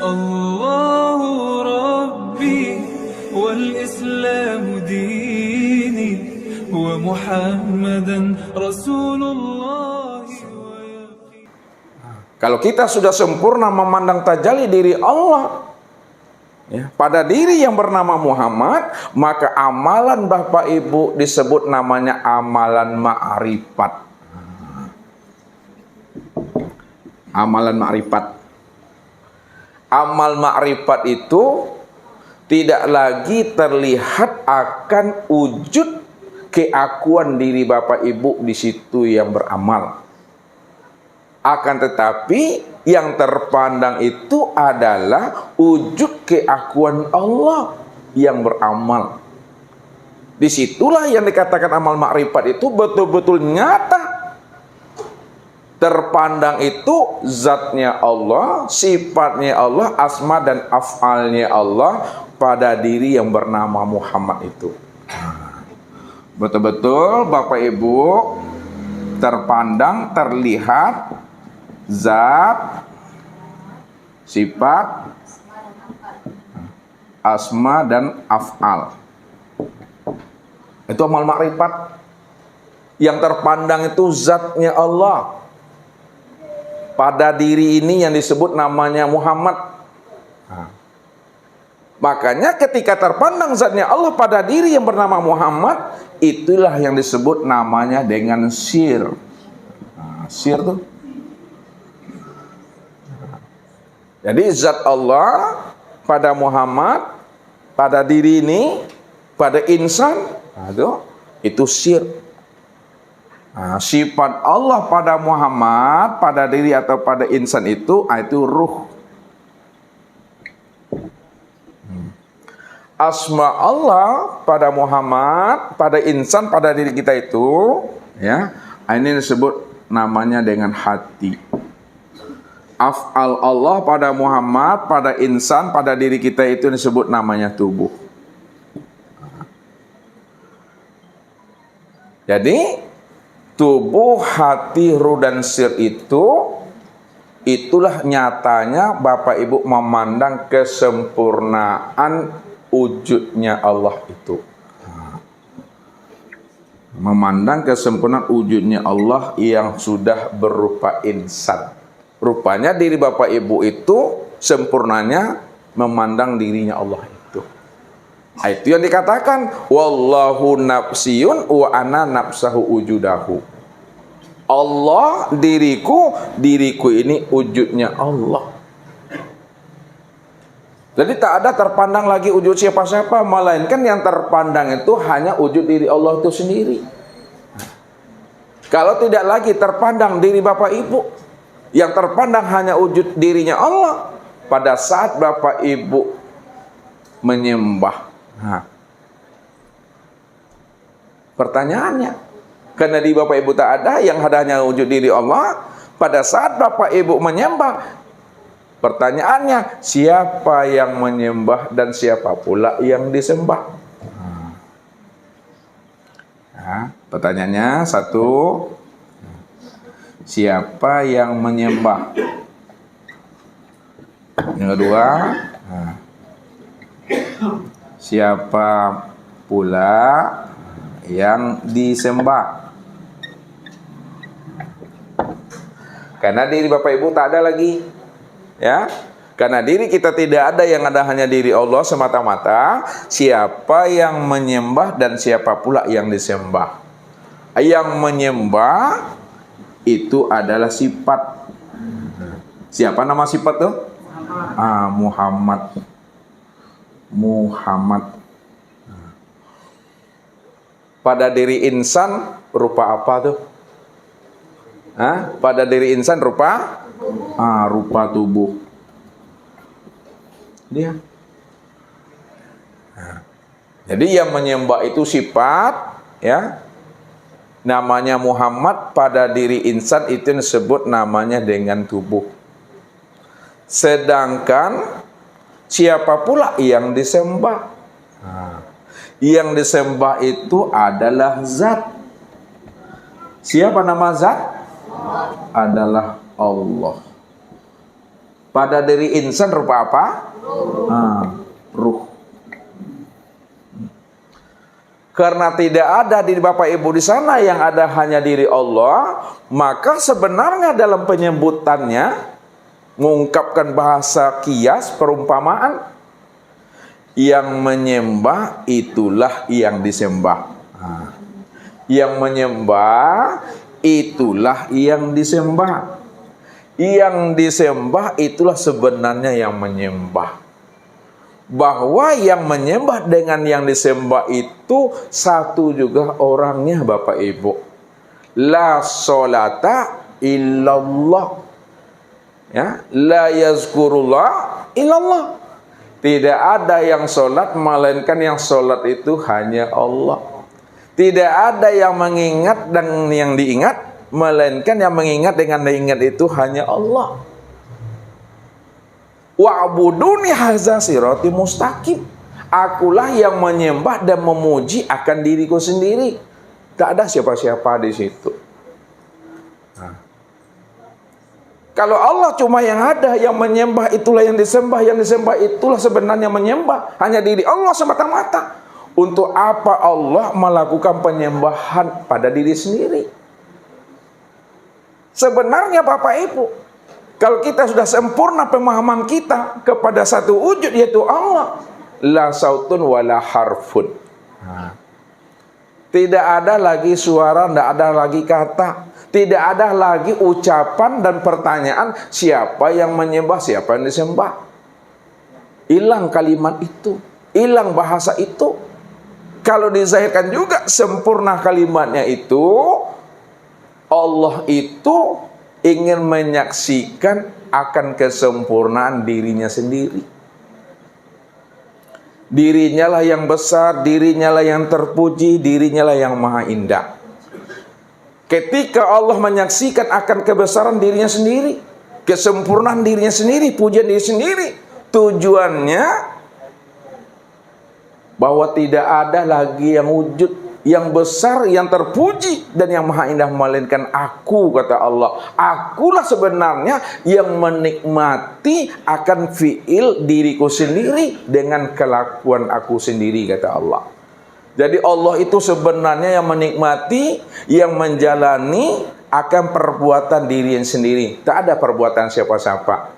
الله ربي والإسلام ديني ومحمدا رسول الله. Kalau kita sudah sempurna memandang tajalli diri Allah ya, pada diri yang bernama Muhammad, maka amalan Bapak Ibu disebut namanya amalan ma'rifat. Amalan ma'rifat. Amal ma'rifat itu tidak lagi terlihat akan wujud keakuan diri Bapak Ibu di situ yang beramal. Akan tetapi yang terpandang itu adalah wujud keakuan Allah yang beramal. Disitulah yang dikatakan amal makrifat itu betul-betul nyata. Terpandang itu zatnya Allah, sifatnya Allah, asma dan af'alnya Allah pada diri yang bernama Muhammad itu. Betul-betul Bapak Ibu terpandang, terlihat zat, sifat, asma dan af'al. Itu amal makrifat. Yang terpandang itu zatnya Allah. Pada diri ini yang disebut namanya Muhammad. Makanya ketika terpandang zatnya Allah pada diri yang bernama Muhammad, itulah yang disebut namanya dengan sir. Sir tuh. Jadi zat Allah pada Muhammad, pada diri ini, pada insan, itu sir. Sifat Allah pada Muhammad, pada diri atau pada insan itu ruh. Asma Allah pada Muhammad, pada insan, pada diri kita itu, ya, ini disebut namanya dengan hati. Af'al Allah pada Muhammad, pada insan, pada diri kita itu disebut namanya tubuh. Jadi tubuh, hati, ruh, dan sir itulah nyatanya Bapak Ibu memandang kesempurnaan wujudnya Allah itu. Memandang kesempurnaan wujudnya Allah yang sudah berupa insan. Rupanya diri Bapak Ibu itu sempurnanya memandang dirinya Allah itu. Itu yang dikatakan wallahu nafsiyun wa ana nafsahu wujudahu. Allah diriku ini wujudnya Allah. Jadi tak ada terpandang lagi wujud siapa-siapa, melainkan yang terpandang itu hanya wujud diri Allah itu sendiri. Kalau tidak lagi terpandang diri Bapak Ibu, yang terpandang hanya wujud dirinya Allah, pada saat Bapak Ibu menyembah. Pertanyaannya, karena di Bapak Ibu tak ada, yang adanya wujud diri Allah, pada saat Bapak Ibu menyembah, pertanyaannya, siapa yang menyembah dan siapa pula yang disembah? Pertanyaannya satu, siapa yang menyembah? Yang kedua, siapa pula yang disembah? Karena diri Bapak Ibu tak ada lagi, ya. Karena diri kita tidak ada, yang ada hanya diri Allah semata-mata. Siapa yang menyembah dan siapa pula yang disembah? Yang menyembah itu adalah sifat. Siapa nama sifat tuh? Muhammad. Muhammad. Pada diri insan rupa apa tuh? Pada diri insan rupa tubuh. Dia. Jadi yang menyembah itu sifat, ya. Namanya Muhammad, pada diri insan itu disebut namanya dengan tubuh. Sedangkan siapa pula yang disembah? Yang disembah itu adalah zat. Siapa nama zat? Adalah Allah. Pada diri insan rupa apa? Ruh. Karena tidak ada diri Bapak Ibu di sana, yang ada hanya diri Allah, maka sebenarnya dalam penyebutannya mengungkapkan bahasa kias, perumpamaan, yang menyembah itulah yang disembah. Yang menyembah itulah yang disembah. Yang disembah itulah sebenarnya yang menyembah. Bahwa yang menyembah dengan yang disembah itu satu juga orangnya Bapak Ibu. La sholata illallah. Ya, la yazkurullah illallah. Tidak ada yang sholat melainkan yang sholat itu hanya Allah. Tidak ada yang mengingat dan yang diingat melainkan yang mengingat dengan diingat itu hanya Allah. Wa'buduni hadza sirati mustaqim. Akulah yang menyembah dan memuji akan diriku sendiri. Tak ada siapa-siapa di situ. Kalau Allah cuma yang ada, yang menyembah itulah yang disembah itulah sebenarnya menyembah. Hanya diri Allah semata-mata. Untuk apa Allah melakukan penyembahan pada diri sendiri? Sebenarnya Bapak Ibu, kalau kita sudah sempurna pemahaman kita kepada satu wujud, yaitu Allah, la sautun wala harfun. Tidak ada lagi suara, tidak ada lagi kata, tidak ada lagi ucapan dan pertanyaan siapa yang menyembah, siapa yang disembah. Hilang kalimat itu, hilang bahasa itu. Kalau dizahirkan juga sempurna kalimatnya itu, Allah itu ingin menyaksikan akan kesempurnaan dirinya sendiri. Dirinya lah yang besar, dirinya lah yang terpuji, dirinya lah yang maha indah. Ketika Allah menyaksikan akan kebesaran dirinya sendiri, kesempurnaan dirinya sendiri, pujian diri sendiri, tujuannya bahwa tidak ada lagi yang wujud, yang besar, yang terpuji, dan yang maha indah melainkan aku, kata Allah. Akulah sebenarnya yang menikmati akan fiil diriku sendiri dengan kelakuan aku sendiri, kata Allah. Jadi Allah itu sebenarnya yang menikmati, yang menjalani akan perbuatan diri sendiri. Tak ada perbuatan siapa-siapa.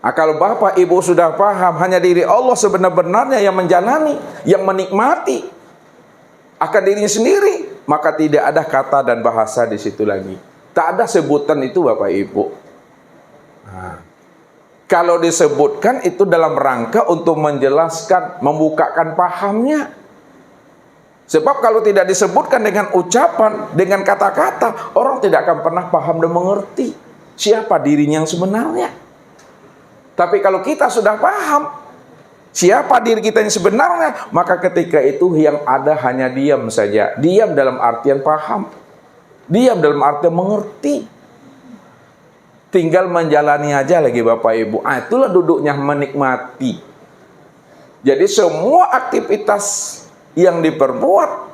Kalau Bapak Ibu sudah paham, hanya diri Allah sebenarnya yang menjalani, yang menikmati akan dirinya sendiri, maka tidak ada kata dan bahasa di situ lagi. Tak ada sebutan itu Bapak Ibu. Kalau disebutkan itu dalam rangka untuk menjelaskan, membukakan pahamnya. Sebab kalau tidak disebutkan dengan ucapan, dengan kata-kata, orang tidak akan pernah paham dan mengerti siapa dirinya yang sebenarnya. Tapi kalau kita sudah paham siapa diri kita yang sebenarnya, maka ketika itu yang ada hanya diam saja. Diam dalam artian paham, diam dalam artian mengerti. Tinggal menjalani aja lagi Bapak Ibu. Itulah duduknya menikmati. Jadi semua aktivitas yang diperbuat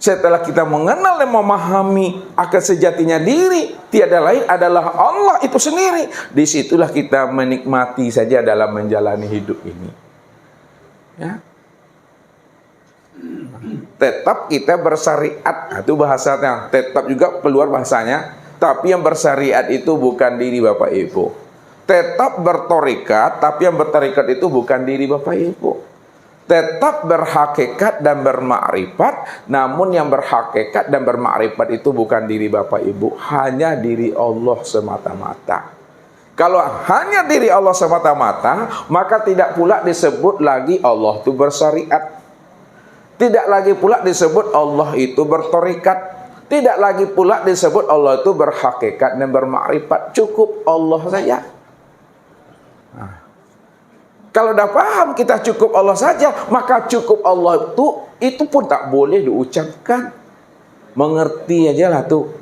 setelah kita mengenal dan memahami akan sejatinya diri, tiada lain adalah Allah itu sendiri. Disitulah kita menikmati saja dalam menjalani hidup ini. Ya. Tetap kita bersyariat, itu bahasanya. Tetap juga keluar bahasanya. Tapi yang bersyariat itu bukan diri Bapak Ibu. Tetap bertorikat, tapi yang bertorikat itu bukan diri Bapak Ibu. Tetap berhakikat dan bermakrifat, namun yang berhakikat dan bermakrifat itu bukan diri Bapak Ibu, hanya diri Allah semata-mata. Kalau hanya diri Allah semata-mata, maka tidak pula disebut lagi Allah itu bersyariat. Tidak lagi pula disebut Allah itu bertorikat. Tidak lagi pula disebut Allah itu berhakikat dan bermakrifat. Cukup Allah saja. Kalau dah paham kita cukup Allah saja, maka cukup Allah itu pun tak boleh diucapkan. Mengerti aja lah tuh.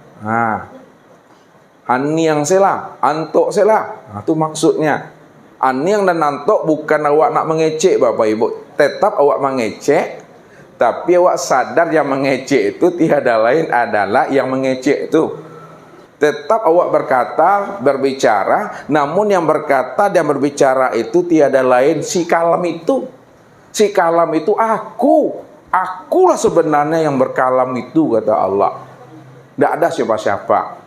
Aniang sela, antok sela. Itu maksudnya. Aniang dan antok bukan awak nak mengecek Bapak Ibu. Tetap awak mengecek, tapi awak sadar yang mengecek itu tiada lain adalah yang mengecek itu. Tetap awak berbicara, namun yang berkata dan berbicara itu tiada lain si kalam itu. Si kalam itu akulah sebenarnya yang berkalam itu, kata Allah. Tidak ada siapa-siapa.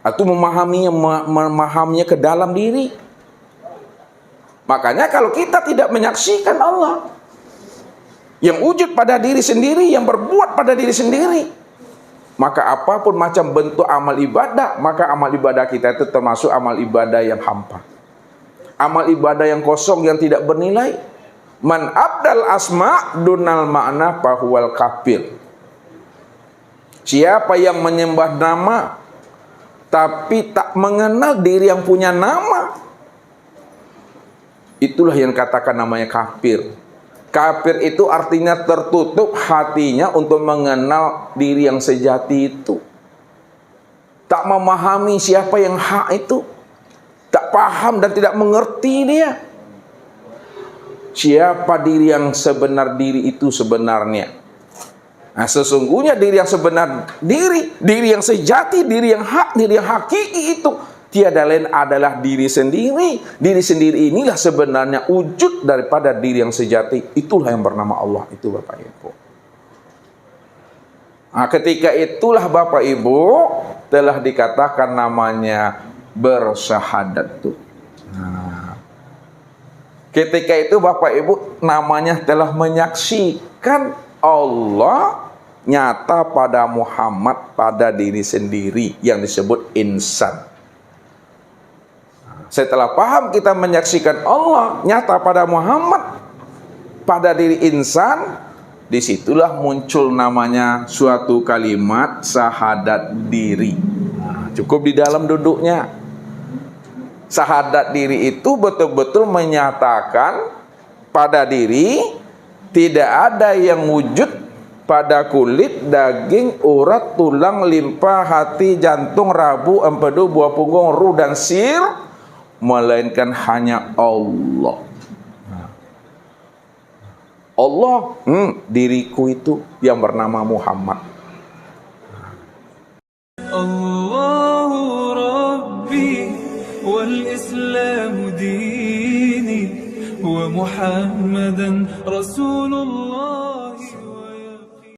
Aku memahaminya ke dalam diri. Makanya kalau kita tidak menyaksikan Allah yang wujud pada diri sendiri, yang berbuat pada diri sendiri, maka apapun macam bentuk amal ibadah, maka amal ibadah kita itu termasuk amal ibadah yang hampa, amal ibadah yang kosong, yang tidak bernilai. Man abdal asma dunal makna fahuwal kafir. Siapa yang menyembah nama tapi tak mengenal diri yang punya nama, itulah yang katakan namanya kafir. Kafir itu artinya tertutup hatinya untuk mengenal diri yang sejati itu. Tak memahami siapa yang hak itu. Tak paham dan tidak mengerti dia. Siapa diri yang sebenar diri itu sebenarnya. Nah, sesungguhnya diri yang sebenar diri yang sejati, diri yang hak, diri yang hakiki itu tiada lain adalah diri sendiri. Diri sendiri inilah sebenarnya wujud daripada diri yang sejati. Itulah yang bernama Allah itu, Bapak Ibu. Nah, ketika itulah Bapak Ibu telah dikatakan namanya bersyahadat tuh. Nah, ketika itu Bapak Ibu namanya telah menyaksikan Allah nyata pada Muhammad, pada diri sendiri yang disebut insan. Setelah paham kita menyaksikan Allah nyata pada Muhammad, pada diri insan, disitulah muncul namanya suatu kalimat syahadat diri. Nah, cukup di dalam duduknya. Syahadat diri itu betul-betul menyatakan pada diri tidak ada yang wujud pada kulit, daging, urat, tulang, limpa, hati, jantung, rabu, empedu, buah punggung, ruh dan sir, melainkan hanya Allah. Allah, diriku itu yang bernama Muhammad. Allahu Rabbi wal Islamu dini wa Muhammadan Rasulullah.